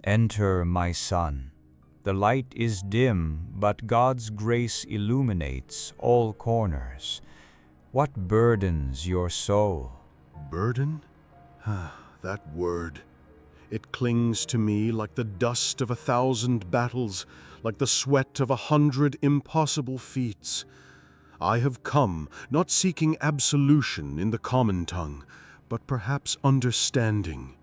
Enter, my son. The light is dim, but God's grace illuminates all corners. What burdens your soul? Burden? That word. It clings to me like the dust of 1,000 battles, like the sweat of 100 impossible feats. I have come, not seeking absolution in the common tongue, but perhaps understanding.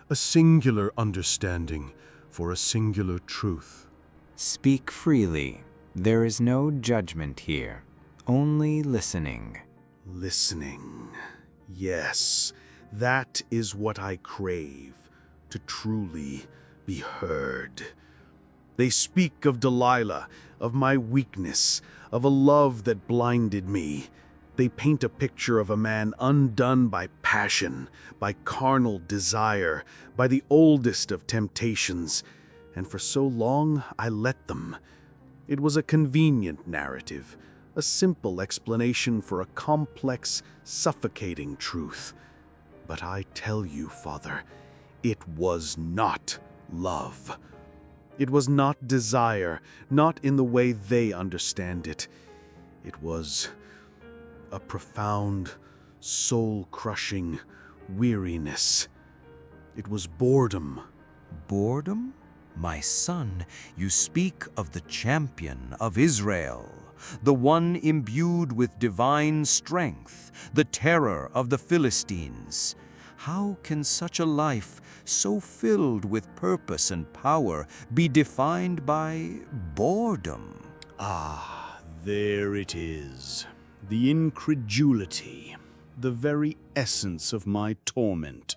A singular understanding for a singular truth. Speak freely. There is no judgment here, only listening. Listening. Yes, that is what I crave, to truly be heard. They speak of Delilah, of my weakness, of a love that blinded me. They paint a picture of a man undone by passion, by carnal desire, by the oldest of temptations, and for so long I let them. It was a convenient narrative, a simple explanation for a complex, suffocating truth. But I tell you, Father, it was not love. It was not desire, not in the way they understand it. It was a profound, soul-crushing weariness. It was boredom. Boredom? My son, you speak of the champion of Israel, the one imbued with divine strength, the terror of the Philistines. How can such a life, so filled with purpose and power, be defined by boredom? Ah, there it is. The incredulity, the very essence of my torment.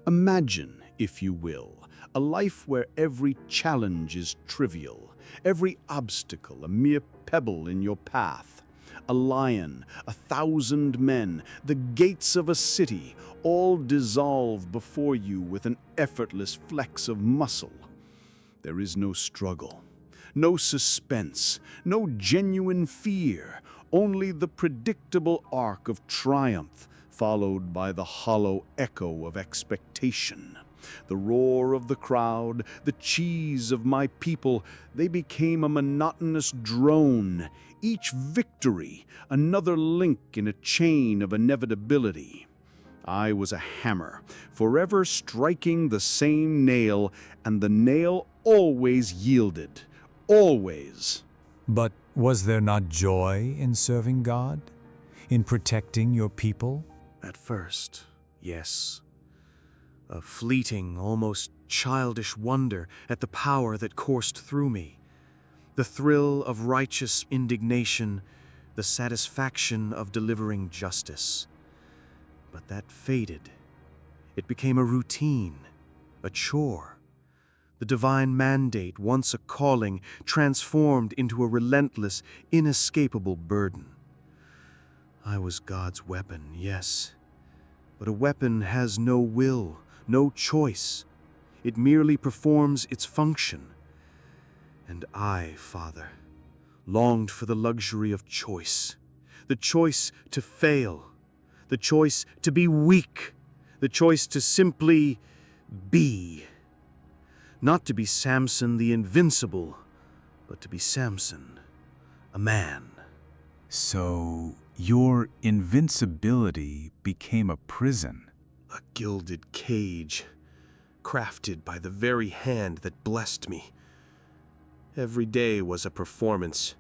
Imagine, if you will, a life where every challenge is trivial, every obstacle a mere pebble in your path. A lion, 1,000 men, the gates of a city, all dissolve before you with an effortless flex of muscle. There is no struggle, no suspense, no genuine fear, only the predictable arc of triumph, followed by the hollow echo of expectation. The roar of the crowd, the cheese of my people, they became a monotonous drone, each victory another link in a chain of inevitability. I was a hammer, forever striking the same nail, and the nail always yielded, always. But was there not joy in serving God? In protecting your people? At first, yes. A fleeting, almost childish wonder at the power that coursed through me. The thrill of righteous indignation, the satisfaction of delivering justice. But that faded. It became a routine, a chore. The divine mandate, once a calling, transformed into a relentless, inescapable burden. I was God's weapon, yes. But a weapon has no will, no choice. It merely performs its function. And I, Father, longed for the luxury of choice. The choice to fail. The choice to be weak. The choice to simply be. Not to be Samson the invincible, but to be Samson, a man. So your invincibility became a prison. A gilded cage, crafted by the very hand that blessed me. Every day was a performance,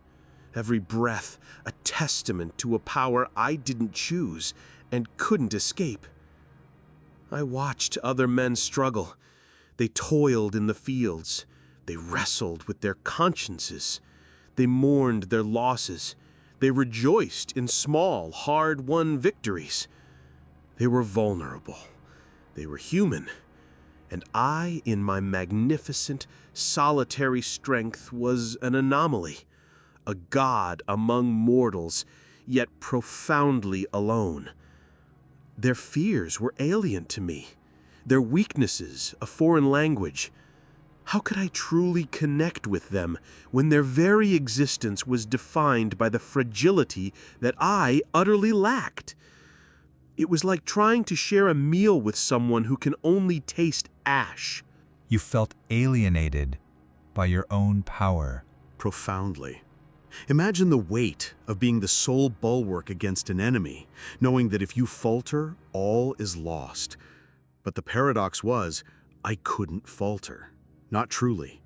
every breath a testament to a power I didn't choose and couldn't escape. I watched other men struggle. They toiled in the fields. They wrestled with their consciences. They mourned their losses. They rejoiced in small, hard-won victories. They were vulnerable. They were human. And I, in my magnificent, solitary strength, was an anomaly, a god among mortals, yet profoundly alone. Their fears were alien to me, their weaknesses a foreign language. How could I truly connect with them when their very existence was defined by the fragility that I utterly lacked? It was like trying to share a meal with someone who can only taste ash. You felt alienated by your own power. Profoundly. Imagine the weight of being the sole bulwark against an enemy, knowing that if you falter, all is lost. But the paradox was, I couldn't falter. Not truly.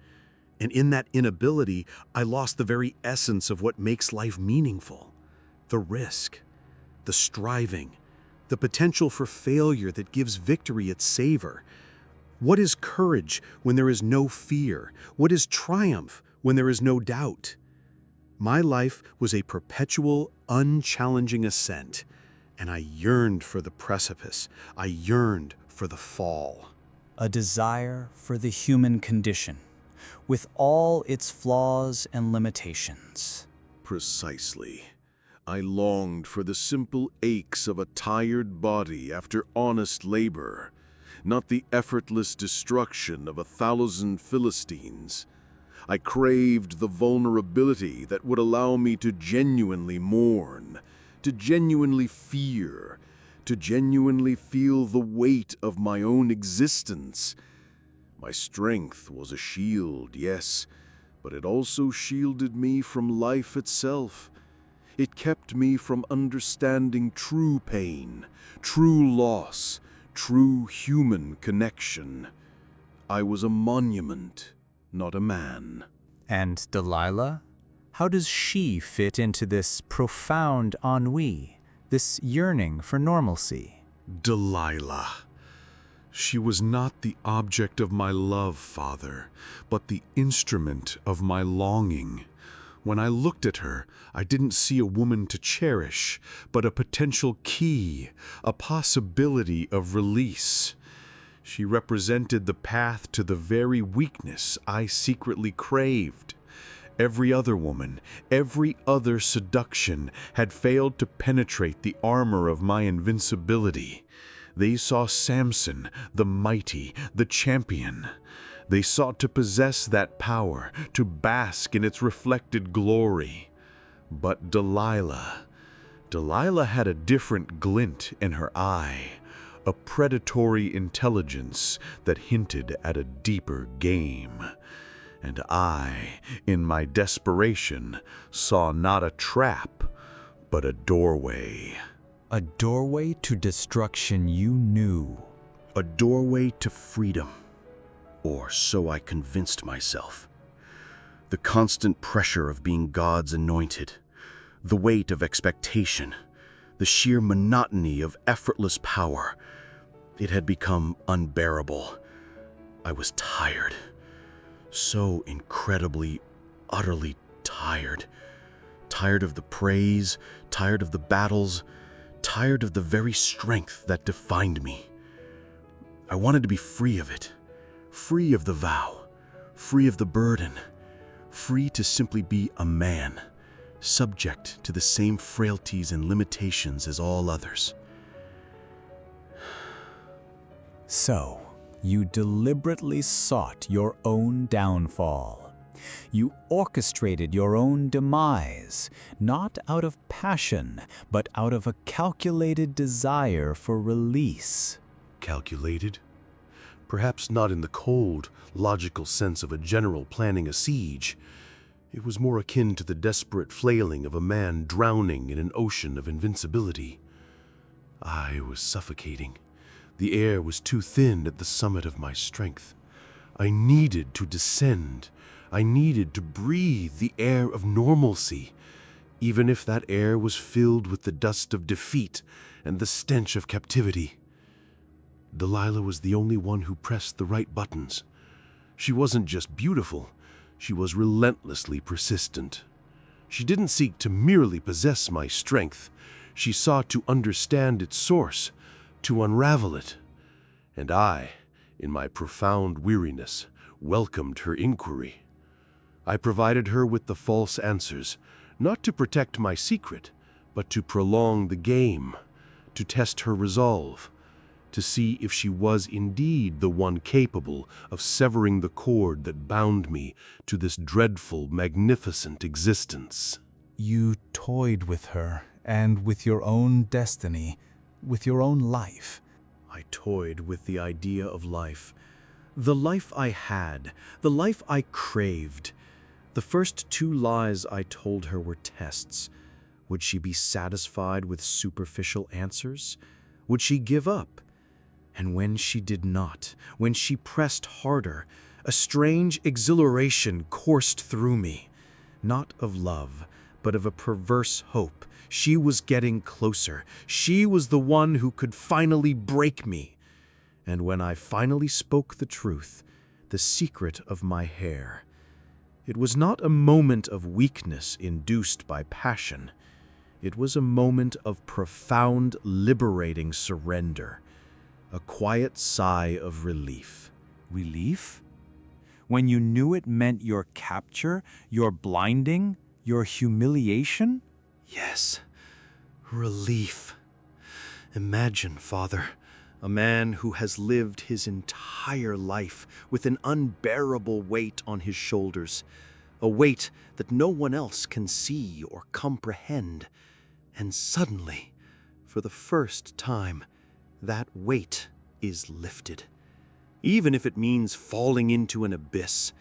And in that inability, I lost the very essence of what makes life meaningful. The risk, the striving, the potential for failure that gives victory its savor. What is courage when there is no fear? What is triumph when there is no doubt? My life was a perpetual, unchallenging ascent, and I yearned for the precipice. I yearned for the fall. A desire for the human condition, with all its flaws and limitations. Precisely. I longed for the simple aches of a tired body after honest labor, not the effortless destruction of 1,000 Philistines. I craved the vulnerability that would allow me to genuinely mourn, to genuinely fear, to genuinely feel the weight of my own existence. My strength was a shield, yes, but it also shielded me from life itself. It kept me from understanding true pain, true loss, true human connection. I was a monument, not a man. And Delilah? How does she fit into this profound ennui, this yearning for normalcy? Delilah. She was not the object of my love, Father, but the instrument of my longing. When I looked at her, I didn't see a woman to cherish, but a potential key, a possibility of release. She represented the path to the very weakness I secretly craved. Every other woman, every other seduction had failed to penetrate the armor of my invincibility. They saw Samson, the mighty, the champion. They sought to possess that power, to bask in its reflected glory. But Delilah had a different glint in her eye, a predatory intelligence that hinted at a deeper game. And I, in my desperation, saw not a trap, but a doorway. A doorway to destruction you knew. A doorway to freedom. Or so I convinced myself. The constant pressure of being God's anointed, the weight of expectation, the sheer monotony of effortless power, it had become unbearable. I was tired. So incredibly, utterly tired. Tired of the praise, tired of the battles, tired of the very strength that defined me. I wanted to be free of it. Free of the vow, free of the burden, free to simply be a man, subject to the same frailties and limitations as all others. So, you deliberately sought your own downfall. You orchestrated your own demise, not out of passion, but out of a calculated desire for release. Calculated? Perhaps not in the cold, logical sense of a general planning a siege. It was more akin to the desperate flailing of a man drowning in an ocean of invincibility. I was suffocating. The air was too thin at the summit of my strength. I needed to descend. I needed to breathe the air of normalcy, even if that air was filled with the dust of defeat and the stench of captivity. Delilah was the only one who pressed the right buttons. She wasn't just beautiful, she was relentlessly persistent. She didn't seek to merely possess my strength. She sought to understand its source, to unravel it. And I, in my profound weariness, welcomed her inquiry. I provided her with the false answers, not to protect my secret, but to prolong the game, to test her resolve, to see if she was indeed the one capable of severing the cord that bound me to this dreadful, magnificent existence. You toyed with her, and with your own destiny, with your own life. I toyed with the idea of life, The life I had, the life I craved. The first 2 lies I told her were tests. Would she be satisfied with superficial answers? Would she give up? And when she did not, when she pressed harder, a strange exhilaration coursed through me. Not of love, but of a perverse hope. She was getting closer. She was the one who could finally break me. And when I finally spoke the truth, the secret of my hair, it was not a moment of weakness induced by passion. It was a moment of profound, liberating surrender, a quiet sigh of relief. Relief? When you knew it meant your capture, your blinding, your humiliation? Yes, relief. Imagine, Father, a man who has lived his entire life with an unbearable weight on his shoulders, a weight that no one else can see or comprehend. And suddenly, for the first time, that weight is lifted. Even if it means falling into an abyss.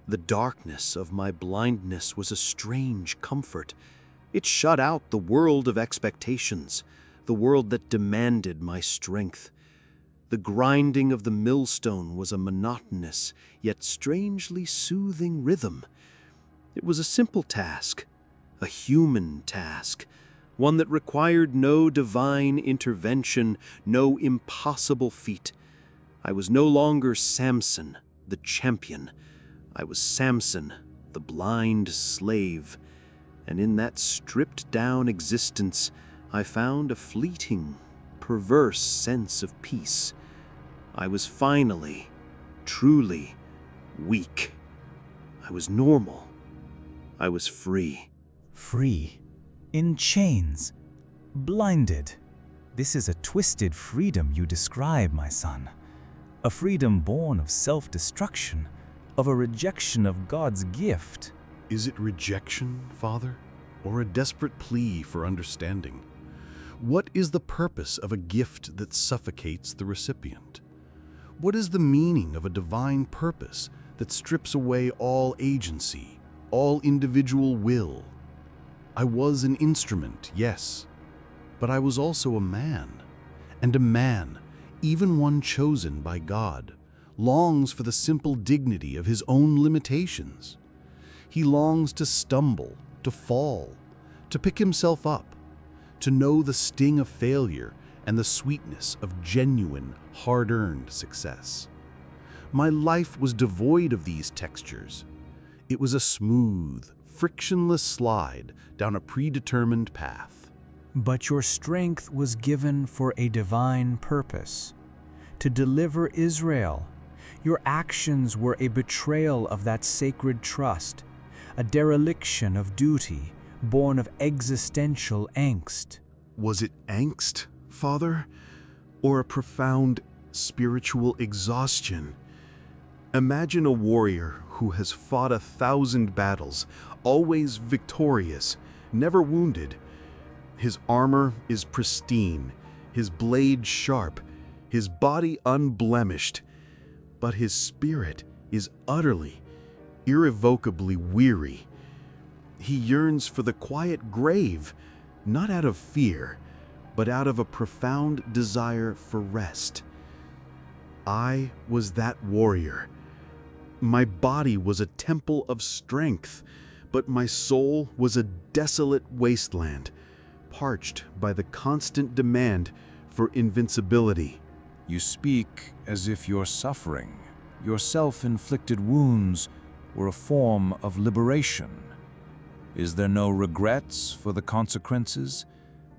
The darkness of my blindness was a strange comfort. It shut out the world of expectations, the world that demanded my strength. The grinding of the millstone was a monotonous, yet strangely soothing rhythm. It was a simple task, a human task, one that required no divine intervention, no impossible feat. I was no longer Samson, the champion. I was Samson, the blind slave. And in that stripped-down existence, I found a fleeting, perverse sense of peace. I was finally, truly weak. I was normal. I was free. Free. In chains. Blinded. This is a twisted freedom you describe, my son. A freedom born of self-destruction, of a rejection of God's gift. Is it rejection, Father, or a desperate plea for understanding? What is the purpose of a gift that suffocates the recipient? What is the meaning of a divine purpose that strips away all agency, all individual will? I was an instrument, yes, but I was also a man. And a man, even one chosen by God, longs for the simple dignity of his own limitations. He longs to stumble, to fall, to pick himself up, to know the sting of failure and the sweetness of genuine, hard-earned success. My life was devoid of these textures. It was a smooth, frictionless slide down a predetermined path. But your strength was given for a divine purpose, to deliver Israel. Your actions were a betrayal of that sacred trust, a dereliction of duty born of existential angst. Was it angst, Father, or a profound spiritual exhaustion? Imagine a warrior who has fought 1,000 battles, always victorious, never wounded. His armor is pristine, his blade sharp, his body unblemished, but his spirit is utterly, irrevocably weary. He yearns for the quiet grave, not out of fear, but out of a profound desire for rest. I was that warrior. My body was a temple of strength, but my soul was a desolate wasteland, parched by the constant demand for invincibility. You speak as if your suffering, your self-inflicted wounds, were a form of liberation. Is there no regrets for the consequences,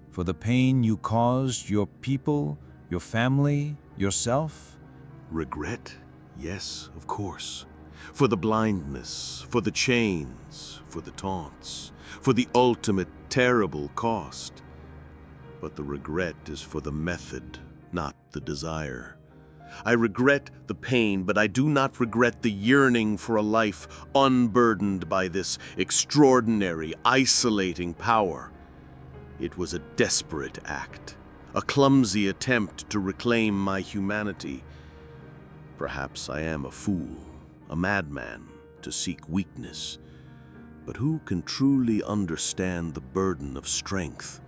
for the pain you caused your people, your family, yourself? Regret? Yes, of course. For the blindness, for the chains, for the taunts, for the ultimate terrible cost. But the regret is for the method, not the desire. I regret the pain, but I do not regret the yearning for a life unburdened by this extraordinary, isolating power. It was a desperate act, a clumsy attempt to reclaim my humanity. Perhaps I am a fool, a madman, to seek weakness. But who can truly understand the burden of strength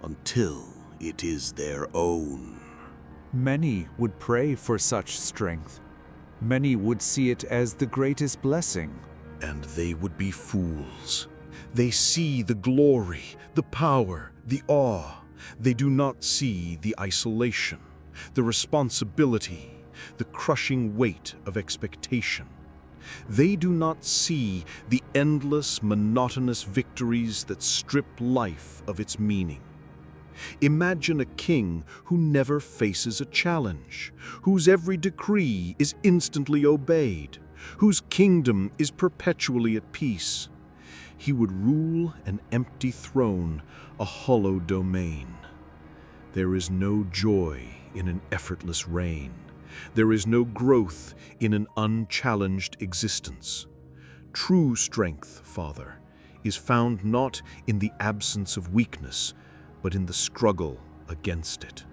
until it is their own? Many would pray for such strength. Many would see it as the greatest blessing. And they would be fools. They see the glory, the power, the awe. They do not see the isolation, the responsibility, the crushing weight of expectation. They do not see the endless, monotonous victories that strip life of its meaning. Imagine a king who never faces a challenge, whose every decree is instantly obeyed, whose kingdom is perpetually at peace. He would rule an empty throne, a hollow domain. There is no joy in an effortless reign. There is no growth in an unchallenged existence. True strength, Father, is found not in the absence of weakness, but in the struggle against it.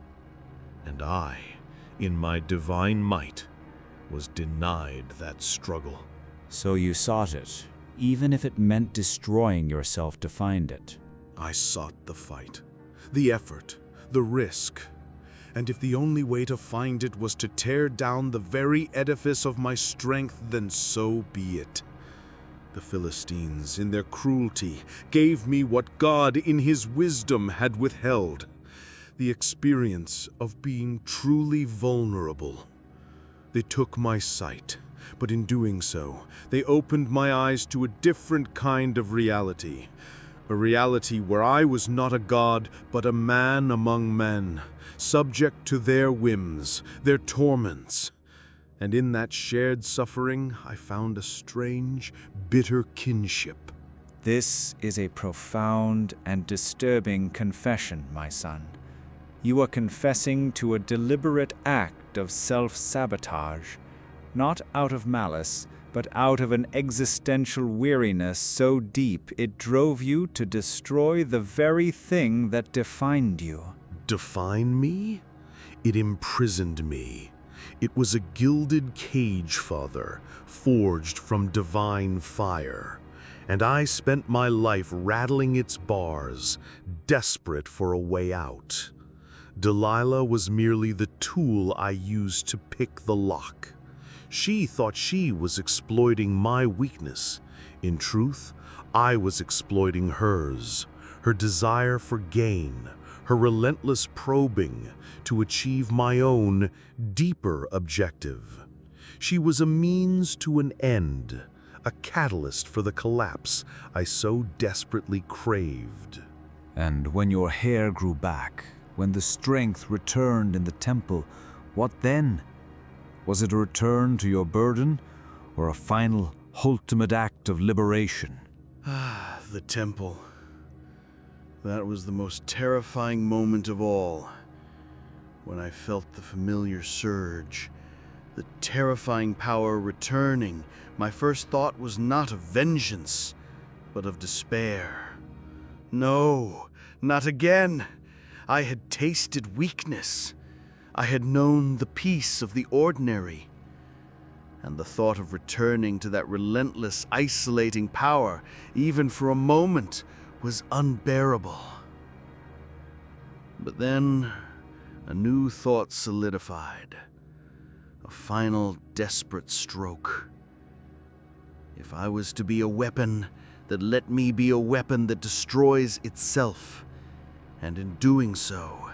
And I, in my divine might, was denied that struggle. So you sought it, even if it meant destroying yourself to find it. I sought the fight, the effort, the risk. And if the only way to find it was to tear down the very edifice of my strength, then so be it. The Philistines, in their cruelty, gave me what God in His wisdom had withheld, the experience of being truly vulnerable. They took my sight, but in doing so, they opened my eyes to a different kind of reality. A reality where I was not a god, but a man among men, subject to their whims, their torments. And in that shared suffering, I found a strange, bitter kinship. This is a profound and disturbing confession, my son. You are confessing to a deliberate act of self-sabotage, not out of malice, but out of an existential weariness so deep it drove you to destroy the very thing that defined you. Define me? It imprisoned me. It was a gilded cage, Father, forged from divine fire. And I spent my life rattling its bars, desperate for a way out. Delilah was merely the tool I used to pick the lock. She thought she was exploiting my weakness. In truth, I was exploiting hers, her desire for gain, her relentless probing to achieve my own, deeper objective. She was a means to an end, a catalyst for the collapse I so desperately craved. And when your hair grew back, when the strength returned in the temple, what then? Was it a return to your burden, or a final, ultimate act of liberation? The temple. That was the most terrifying moment of all. When I felt the familiar surge, the terrifying power returning, my first thought was not of vengeance, but of despair. No, not again. I had tasted weakness. I had known the peace of the ordinary. And the thought of returning to that relentless, isolating power, even for a moment, was unbearable. But then, a new thought solidified. A final, desperate stroke. If I was to be a weapon, then let me be a weapon that destroys itself, and in doing so,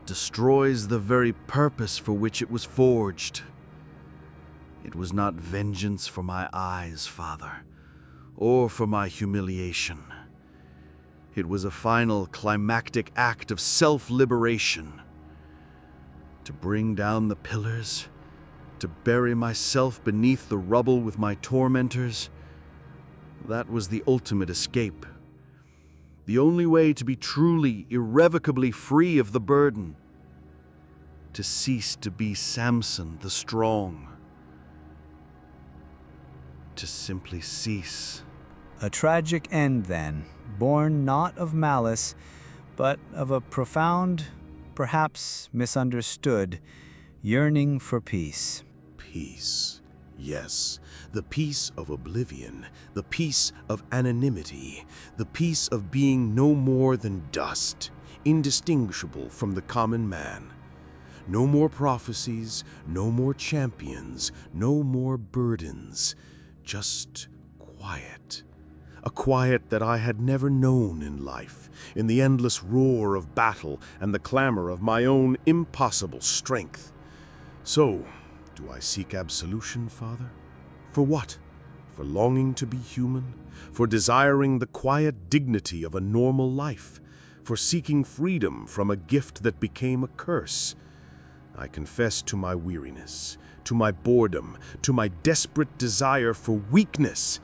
destroys the very purpose for which it was forged. It was not vengeance for my eyes, Father, or for my humiliation. It was a final, climactic act of self-liberation. To bring down the pillars, to bury myself beneath the rubble with my tormentors, that was the ultimate escape. The only way to be truly, irrevocably free of the burden. To cease to be Samson the strong. To simply cease. A tragic end, then, born not of malice, but of a profound, perhaps misunderstood, yearning for peace. peace. Yes, the peace of oblivion, the peace of anonymity, the peace of being no more than dust, indistinguishable from the common man. No more prophecies, no more champions, no more burdens, just quiet. A quiet that I had never known in life, in the endless roar of battle and the clamor of my own impossible strength. So, do I seek absolution, Father? For what? For longing to be human? For desiring the quiet dignity of a normal life? For seeking freedom from a gift that became a curse? I confess to my weariness, to my boredom, to my desperate desire for weakness.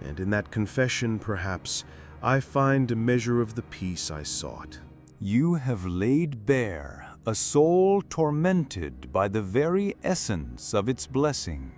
And in that confession, perhaps, I find a measure of the peace I sought. You have laid bare a soul tormented by the very essence of its blessing.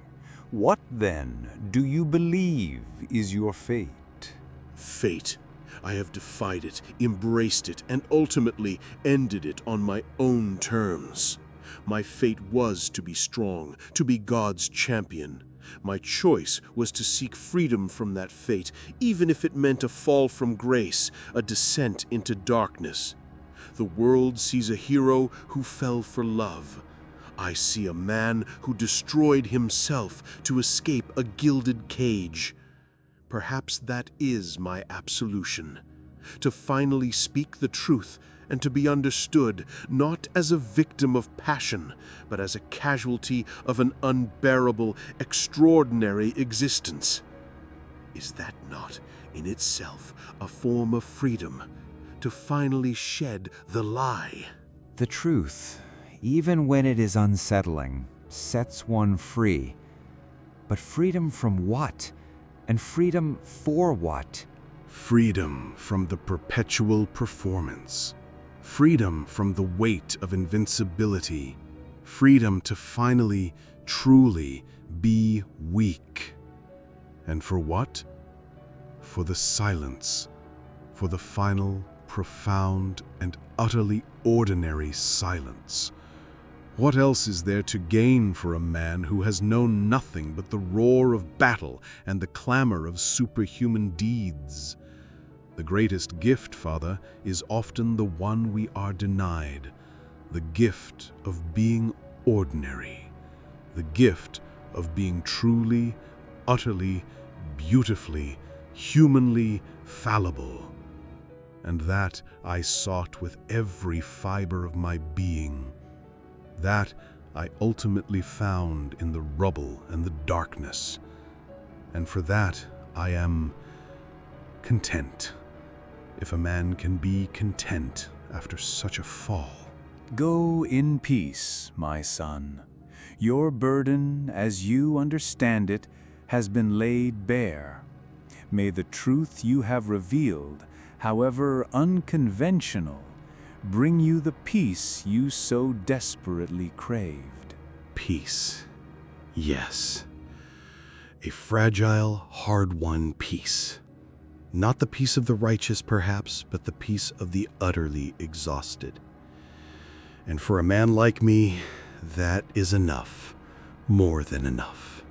What, then, do you believe is your fate? Fate. I have defied it, embraced it, and ultimately ended it on my own terms. My fate was to be strong, to be God's champion. My choice was to seek freedom from that fate, even if it meant a fall from grace, a descent into darkness. The world sees a hero who fell for love. I see a man who destroyed himself to escape a gilded cage. Perhaps that is my absolution, to finally speak the truth and to be understood not as a victim of passion, but as a casualty of an unbearable, extraordinary existence. Is that not, in itself, a form of freedom, to finally shed the lie? The truth, even when it is unsettling, sets one free. But freedom from what? And freedom for what? Freedom from the perpetual performance. Freedom from the weight of invincibility. Freedom to finally, truly be weak. And for what? For the silence. For the final, profound, and utterly ordinary silence. What else is there to gain for a man who has known nothing but the roar of battle and the clamor of superhuman deeds? The greatest gift, Father, is often the one we are denied, the gift of being ordinary, the gift of being truly, utterly, beautifully, humanly fallible. And that I sought with every fiber of my being. That I ultimately found in the rubble and the darkness. And for that I am content. If a man can be content after such a fall. Go in peace, my son. Your burden, as you understand it, has been laid bare. May the truth you have revealed, however unconventional, bring you the peace you so desperately craved. Peace. Yes. A fragile, hard-won peace. Not the peace of the righteous, perhaps, but the peace of the utterly exhausted. And for a man like me, that is enough, more than enough.